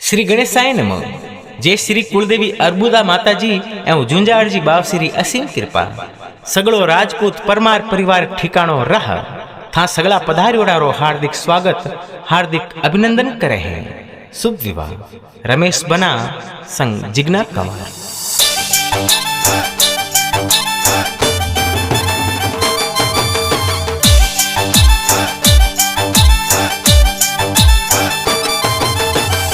श्री गणेशाय नमः। जय श्री कुलदेवी अर्बुदा माताजी एवं झुंझाड़जी बाव श्री असीम कृपा। सगळो राजपूत परमार परिवार ठिकाणो रह था सगला पधारियोडारो हार्दिक स्वागत हार्दिक अभिनंदन करे है। शुभ विवाह रमेश बना संग जिग्ना कंवर।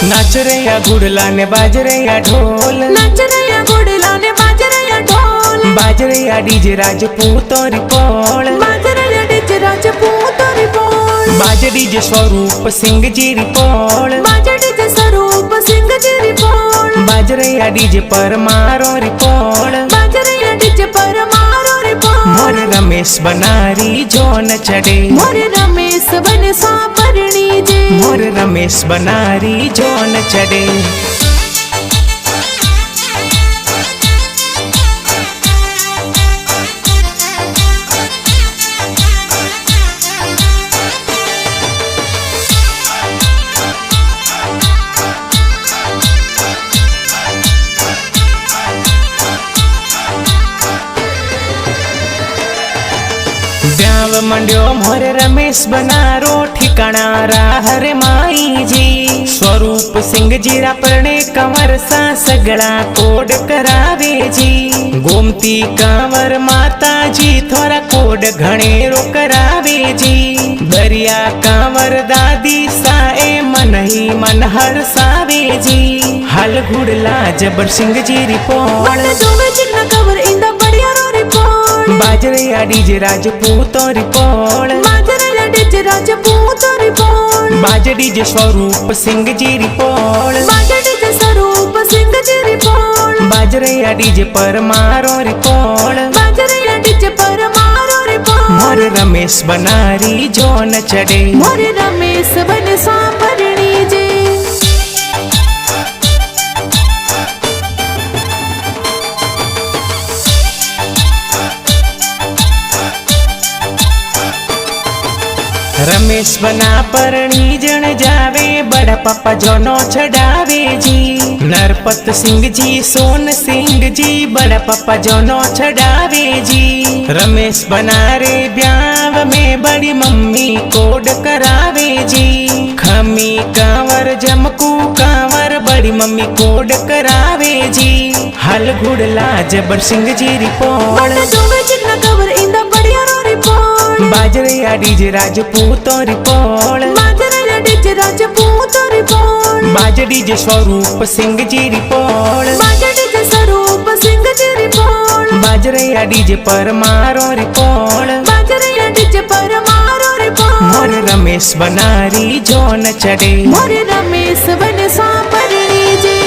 नाच रे या गुड़ला ने बाज रे या ढोल, नाच रे या गुड़ला ने बाज रे या ढोल, बाज रे या डीजे राजपूत और पोल, बाज रे या डीजे राजपूत और पोल, बाज डीजे स्वरूप सिंह जी रिपोल, बाज डीजे स्वरूप सिंह जी रिपोल, बाज रे या डीजे परमारो रिपोल, बाज रे या डीजे परमारो रिपोल। मोर रमेश बनारी जो न चढ़े, मोर रमेश बन सांपरणी जे, मोर रमेश बनारी जो न चढ़े। ब्याव मंड्यो मोर रमेश बनारो ठिकाना हरे माई जी। स्वरूप सिंह जीरा परणे कंवर सा सगड़ा कोड करावे जी। गोमती कंवर माता जी थोड़ा कोड घणेरो करावे जी। दरिया कंवर दादी सा ए मन ही मन हरसावे जी। हल घुड़ला जबर सिंह जी रिपोल, दोवे जिग्ना कंवर इंदा बढ़िया रो रिपोल, बाजरे या डीजे राजपूत और पोल, बाज रे या डीजे राजपूत और पोल, बाज डीजे स्वरूप सिंह जी रिपोल, बाज डीजे स्वरूप सिंह जी रिपोल, बाजरे या डीजे परमारो रिपोल, बाज रे या डीजे परमारो रिपोल। मोर रमेश बनारी जो न चढ़े, मोर रमेश बन सांपरणी जे। रमेश बना परणी जन जावे, बड़ा पापा जोनो चढ़ावे जी। नरपत सिंह जी सोन सिंह जी बड़ा पापा जोनो चढ़ावे जी। रमेश बना रे ब्याव में बड़ी मम्मी कोड करावे जी। खमी कांवर जमकू कांवर बड़ी मम्मी कोड करावे जी। हल घुड़ला जबर सिंह जी रिपोल, दोवे जिग्ना कंवर इंदा बढ़िया रो रिपोल, बाजरे या डीजे राजपूत और पोल, बाज रे या डीजे राजपूत और पोल, बाज डीजे स्वरूप सिंह जी रिपोल, बाज डीजे स्वरूप सिंह जी रिपोल, बाजरे या डीजे परमारो रिपोल, बाज रे या डीजे परमारो रिपोल। मोर रमेश बनारी जो न चढ़े, मोर रमेश बन सांपरणी जे।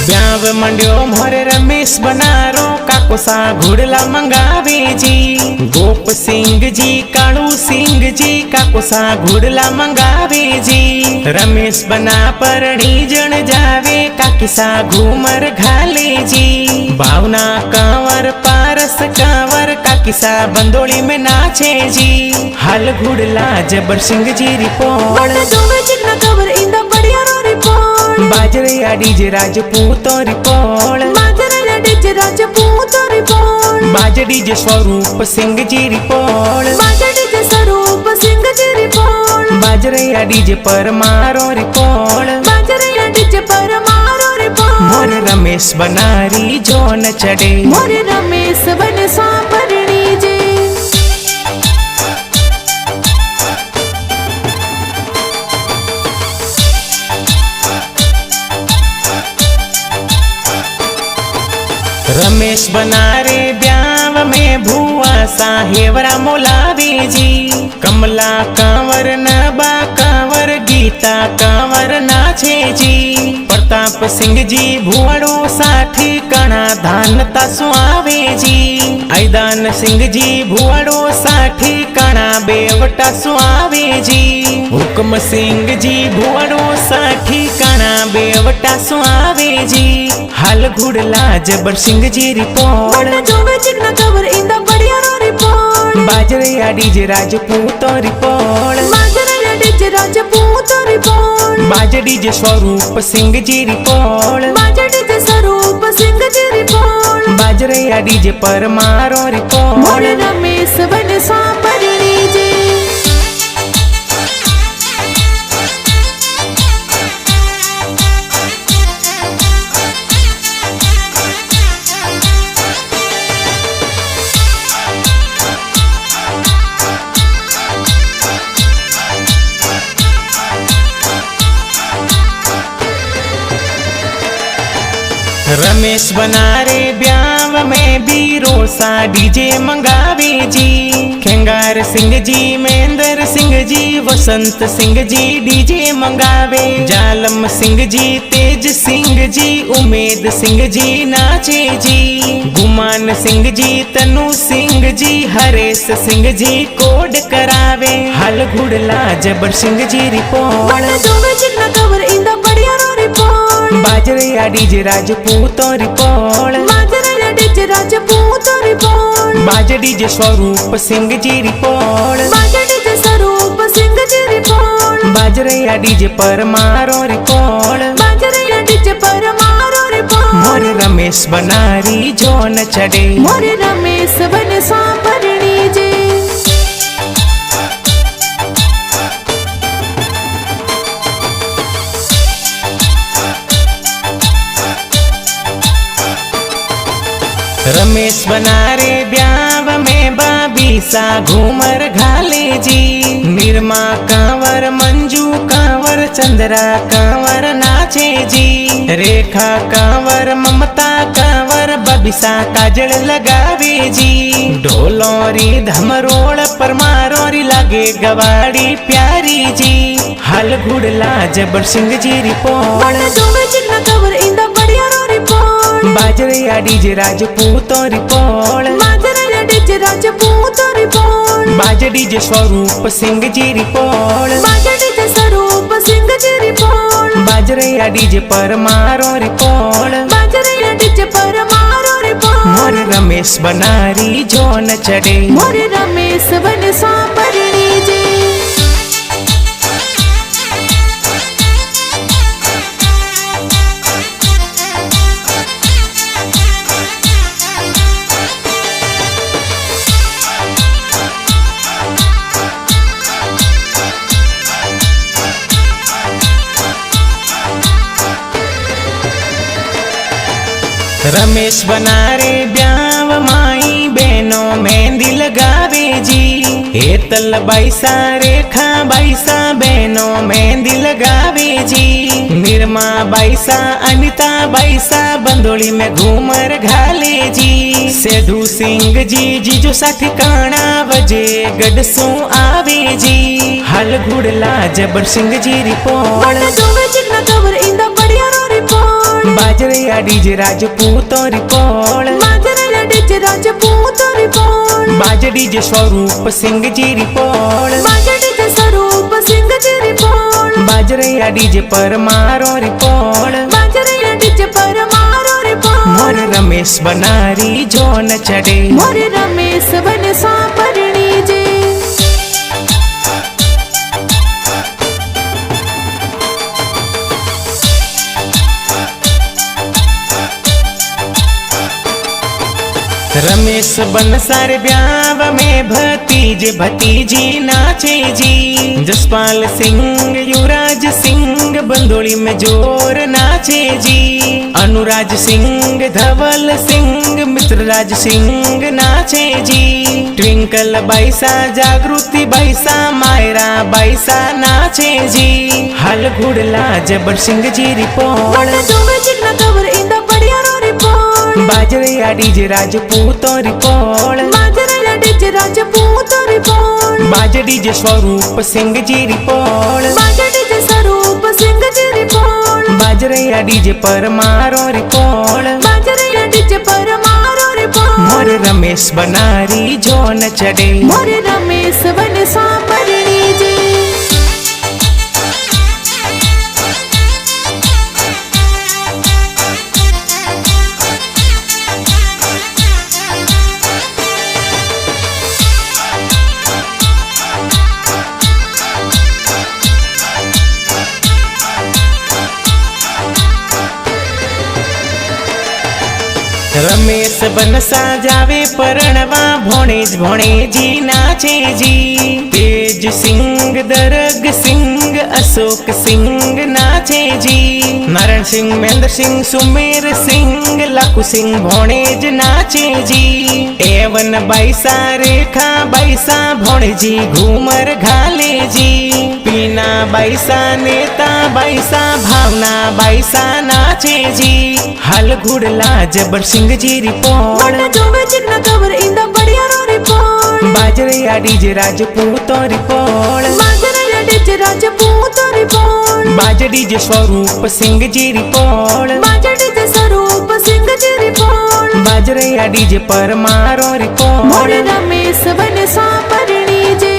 ब्याव मंड्यो मोर रमेश बनारो काको सा घुड़ला मंगावे जी। गोप सिंह जी कालू सिंह जी काको सा घुड़ला मंगावे जी। रमेश बना परणी जन जावे काकी सा घूमर घाले जी। भावना कांवर पारस कांवर काकी सा बंदोली में नाचे जी। हल घुड़ला जबर सिंह जी रिपोल, दोवे जिग्ना कंवर इंदा बढ़िया रो रिपोल, बाजरे या डीजे राजपूत और पोल, बाज रे या डीजे राजपूत और पोल, बाज डीजे स्वरूप सिंह जी रिपोल, बाज डीजे स्वरूप सिंह जी रिपोल, बाजरे या डीजे परमारो रिपोल, बाज रे या डीजे परमारो रिपोल। मोर रमेश बनारी जो न चढ़े, मोर रमेश बन सांपरणी जे। रमेश बना रे ब्याव में भुआ साहेवरा मोलावे जी। कमला कांवर नबा कांवर गीता कांवर नाचे जी। प्रताप सिंह जी भुवाड़ो साठी कणा धान तासु आवे जी ऐदान सिंह जी भुवाड़ो साठी कणा बेवटा सु आवे जी हुकम सिंह जी भुवाड़ो साठी कणा बेवटा सु आवे जी हाल घुड़ला जबर सिंह जी रिपोर्ट बड़ा जोवे चिकना कवर इंदा बढ़िया रो रिपोर्ट बाजरे डीजे राजपूत रिपोर्ट बाजरे डीजे राजपूत रिपोर्ट बाजे डीजे स्वरूप सिंह जी रिपोर्ट बाजे डीजे स्वरूप सिंह जी रिपोर्ट बाजरे डीजे परमारो रिपोर्ट मोरे रमेश बन सांभरणी जी रमेश बनारे ब्याव में भी रोसा डीजे मंगावे जी खेंगार सिंह जी महेंद्र सिंह जी वसंत सिंह जी डीजे मंगावे जालम सिंह जी तेज सिंह जी उमेद सिंह जी नाचे जी गुमान सिंह जी तनु सिंह जी हरेश सिंह जी कोड करावे हल घुड़ला जबर सिंह जी रिपोर्ट बड़ा जोवे चिकना कवर इंदा बढ़िया रो रिपोर्ट बाजरे डीजे राजपूत रिपोर्ट बाजरे डीजे राजपूत रिपोर्ट बाजे डीजे स्वरूप सिंह जी रिपोर्ट बाजे डीजे स्वरूप सिंह जी रिपोर्ट बाजरे डीजे परमारो रिपोर्ट बाजरे डीजे परमारो रिपोर्ट मोरे रमेश बनारी जो न चढ़े मोरे रमेश बन सांभरणी जी रमेश बनारे ब्याव में बाबीसा घूमर घाले जी निर्मा कांवर मंजू कांवर चंद्रा कांवर नाचे जी रेखा कांवर ममता कांवर बबीसा काजल लगावे जी ढोलोरी धमरोड़ परमारोरी लागे गवाड़ी प्यारी जी हल घुड़ला जबर सिंह जी रिपोर्ट बड़ा जोवे चिकना कवर इंदा बढ़िया रो रिपोर्ट बाजरे डीजे राजपूत रिपोर्ट बाजरे डीजे राजपूत रिपोर्ट बाजे डीजे स्वरूप सिंह जी रिपोर्ट बाजे डीजे स्वरूप सिंह जी रिपोर्ट बाजरे डीजे परमारो रिपोर्ट बाजरे डीजे परमारो रिपोर्ट मोरे रमेश बनारी जो न चढ़े मोरे रमेश बन सांभरणी जी रमेश बनारे ब्याव माई बहनों मेहंदी लगावे जी हेतल बाईसा रेखा बाईसा बहनों मेहंदी लगावे जी निर्मा बाईसा अनिता बाईसा बंदोली में घूमर घाले जी सेधु सिंह जी जीजो साथी काना वजे गडसू आवे जी हल घुड़ला जबर सिंह जी रिपोर्ट बड़ा जोवे चिकना कवर इंदा बढ़िया रो रिपोर्ट बाजरे डीजे राजपूत रिपोर्ट बाजरे डीजे राजपूत रिपोर्ट बाजे डीजे स्वरूप सिंह जी रिपोर्ट बाजे डीजे स्वरूप सिंह जी रिपोर्ट बाजरे डीजे परमारो रिपोर्ट बाजरे डीजे परमारो रिपोर्ट मोरे रमेश बनारी जो न चढ़े मोरे रमेश बन सांभरणी जी रमेश बनसार ब्याव में भतीज भतीजी नाचे जी जसपाल सिंह युवराज सिंह बंदोली में जोर नाचे जी अनुराज सिंह धवल सिंह मित्रराज सिंह नाचे जी ट्विंकल बाईसा जागृति बाईसा मायरा बाईसा नाचे जी हल घुड़ला जबर सिंह जी रिपोर्ट बड़ा जोवे चिकना कवर इंदा बढ़िया रो रिपोर्ट बाजरे डीजे राजपूत रिपोर्ट बाजरे डीजे राजपूत रिपोर्ट बाजे डीजे स्वरूप सिंह जी रिपोर्ट बाजे डीजे स्वरूप सिंह जी रिपोर्ट બાજરૈયા ડીજે પર મારો રિકોર્ડ, બાજરૈયા ડીજે પર મારો રિપોર્ટ, મોરે રમેશ બનારી જો ન ચડે, મોરે રમેશ બને સાંભળણી જે. રમેશ બનસા જાવે પરણવા, ભોણેજ ભોણેજી નાચેજી, તેજ સિંહ દરગ સિંહ અશોક સિંહ નાચેજી, નારાયણ સિંહ મહેન્દ્ર સિંહ સુમેર સિંહ લાખુ સિંહ ભોણેજ નાચેજી, એવન બાઈસા રેખા બાઈસા ભોણેજી ઘૂમર ઘાલેજી, પીના બાઈસા નેતા બાઈસા ભાવના બાઈસા નાચેજી, હાલ ઘુડલા જબર સિંહજી રિપોર્ટ, મને જોવે ચિકના કવર ઇંદા બડિયારો રિપોર્ટ, બાજરૈયા ડીજે રાજપૂતો રિપોર્ટ, બાજરૈયા ડીજે રાજપૂતો રિપોર્ટ, બાજ ડીજે સ્વરૂપ સિંહજી રિપોર્ટ, બાજા ડીજે સ્વરૂપ સિંહજી રિપોર્ટ, બાજરૈયા ડીજે પર મારો મોરે રિપોર્ટ, રમેશ બને સાંભળણી જે.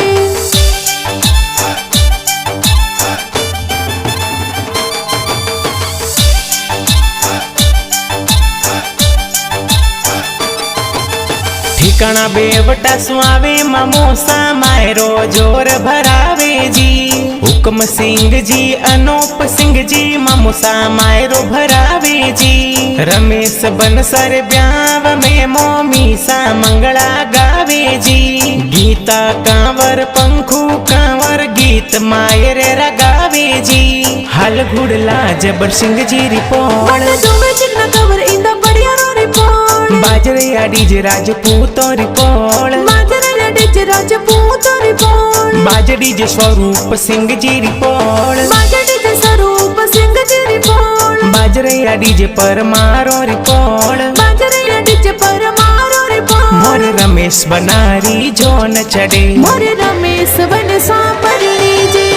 ઠીકાણા બેવટા સુઆવે મામોસા માયરો જોર ભરાવેજી, હુકમ સિંહજી અનોપ સિંહજી મામોસા માયરો ભરાવેજી, રમેશ બનસર બ્યાવ में મોમીસા મંગળા ગાવેજી, ગીતા કાંવર પંખુ કાંવર ગીત માયરે રગાવેજી, હાલ ઘુડલા જબર સિંહજી રિપોર્ટ, મને જોવે ચિકના કવર ઇંદા બડિયારો રિપોર્ટ, બાજરૈયા ડીજે રાજપૂતો રિપોર્ટ, બાજરૈયા ડીજે રાજપૂતો રિપોર્ટ, બાજ ડીજે સ્વરૂપ સિંહજી રિપોર્ટ, બાજા ડીજે સ્વરૂપ સિંહજી રિપોર્ટ, બાજરૈયા ડીજે પર મારો રિપોર્ટ, બાજરૈયા ડીજે પર મારો રિપોર્ટ, મોરે રમેશ બનારી જો ન ચડે, મોરે રમેશ બને સાંભળણી જે.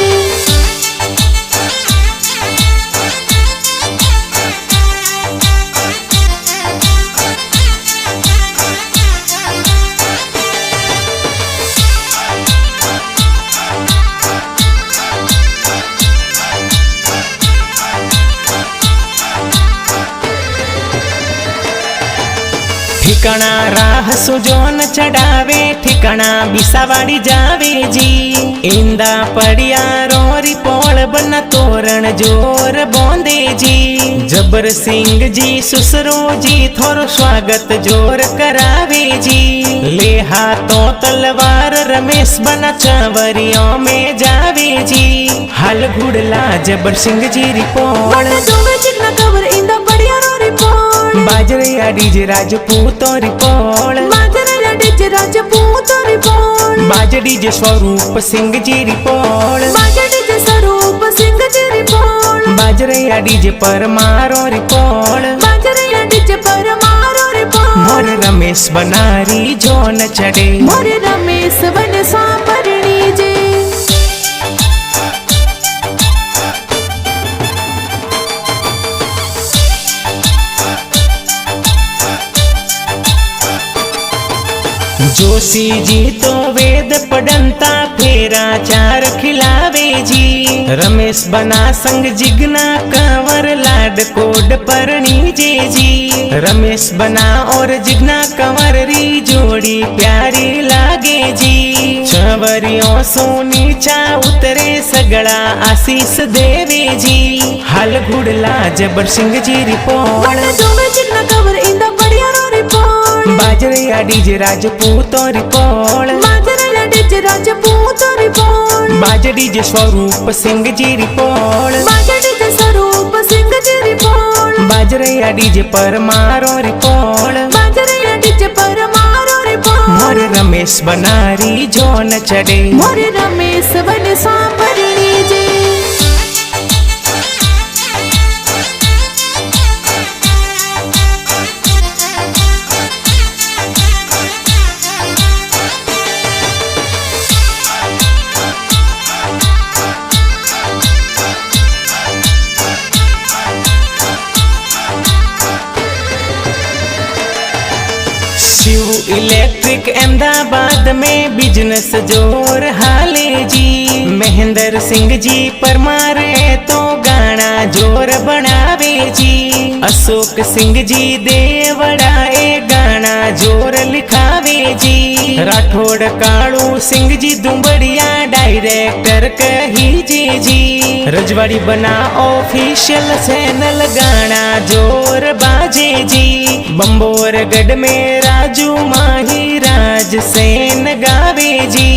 ઠીકાણા રાહ સુજોન ચડાવે, ઠીકાણા બિસાવાડી જાવેજી, ઈંદા પડિયારો રિપોળ બન તોરણ જોર બોંદેજી, જબર સિંહજી સુસરોજી થોરો સ્વાગત જોર કરાવેજી, લે હાથો તલવાર રમેશ બન ચવરિયો में જાવેજી, હાલ ઘુડલા જબર સિંહજી રિપોર્ટ, મને જોવે ચિકના કવર ઇંદા બડિયારો રિપોર્ટ, બાજરૈયા ડીજે રાજપૂતો રિપોર્ટ, બાજરૈયા ડીજે રાજપૂતો રિપોર્ટ, બાજ ડીજે સ્વરૂપ સિંહજી રિપોર્ટ, બાજા ડીજે સ્વરૂપ સિંહજી રિપોર્ટ, બાજરૈયા ડીજે પર મારો રિપોર્ટ, બાજરૈયા ડીજે પર મારો રિપોર્ટ, મોરે રમેશ બનારી જો ન ચડે, મોરે રમેશ બને સાંભળણી જે. जोशी जी तो वेद पढ़नता फेरा चार खिलावे जी, रमेश बना संग जिगना कंवर लाड कोड परणी जी, रमेश बना और जिगना कंवर री जोड़ी प्यारी लागे जी, चंवरियों सोनी चा उतरे सगड़ा आशीष देवे जी, हाल घुड़ला जबर सिंह जी रिपोर्ट, મને જોવે ચિકના કવર ઇંદા બડિયારો રિપોર્ટ, बाजरैया डीजे राजपूतो रिपोर्ट, બાજરૈયા ડીજે રાજપૂતો રિપોર્ટ, बाज डीजे स्वरूप सिंह जी रिपोर्ट, બાજા ડીજે સ્વરૂપ સિંહજી રિપોર્ટ, बाजरैया डीजे पर मारो रिपोर्ट, બાજરૈયા ડીજે પર મારો રિપોર્ટ, मोरे रमेश बनारी जो न चढ़े, મોરે રમેશ બને સાંભળણી જે. इलेक्ट्रिक अहमदाबाद में बिजनेस जोर हाले जी। महेंद्र सिंह जी परमार तो गाना जोर बनावे जी। अशोक सिंह जी देवड़ा गाना जोर लिखावे जी। राठौड़ कालू सिंह जी दुंबड़िया डायरेक्टर कही जी। रजवाड़ी बना ऑफिशियल चैनल गाना जोर बाजे जी। बंबोरगढ़ में राजू माही राज सेन गावे जी।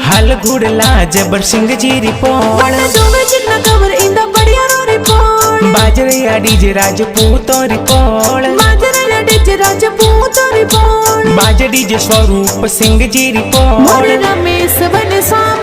हाल घुड़ला जबर Singh ji report. Wanna do magic na cover in the Badiyaro report. बाजरे DJ Rajput report. Majara DJ Rajput report. बाज DJ Swaroop Singh ji report. More Ramesh Bane Swami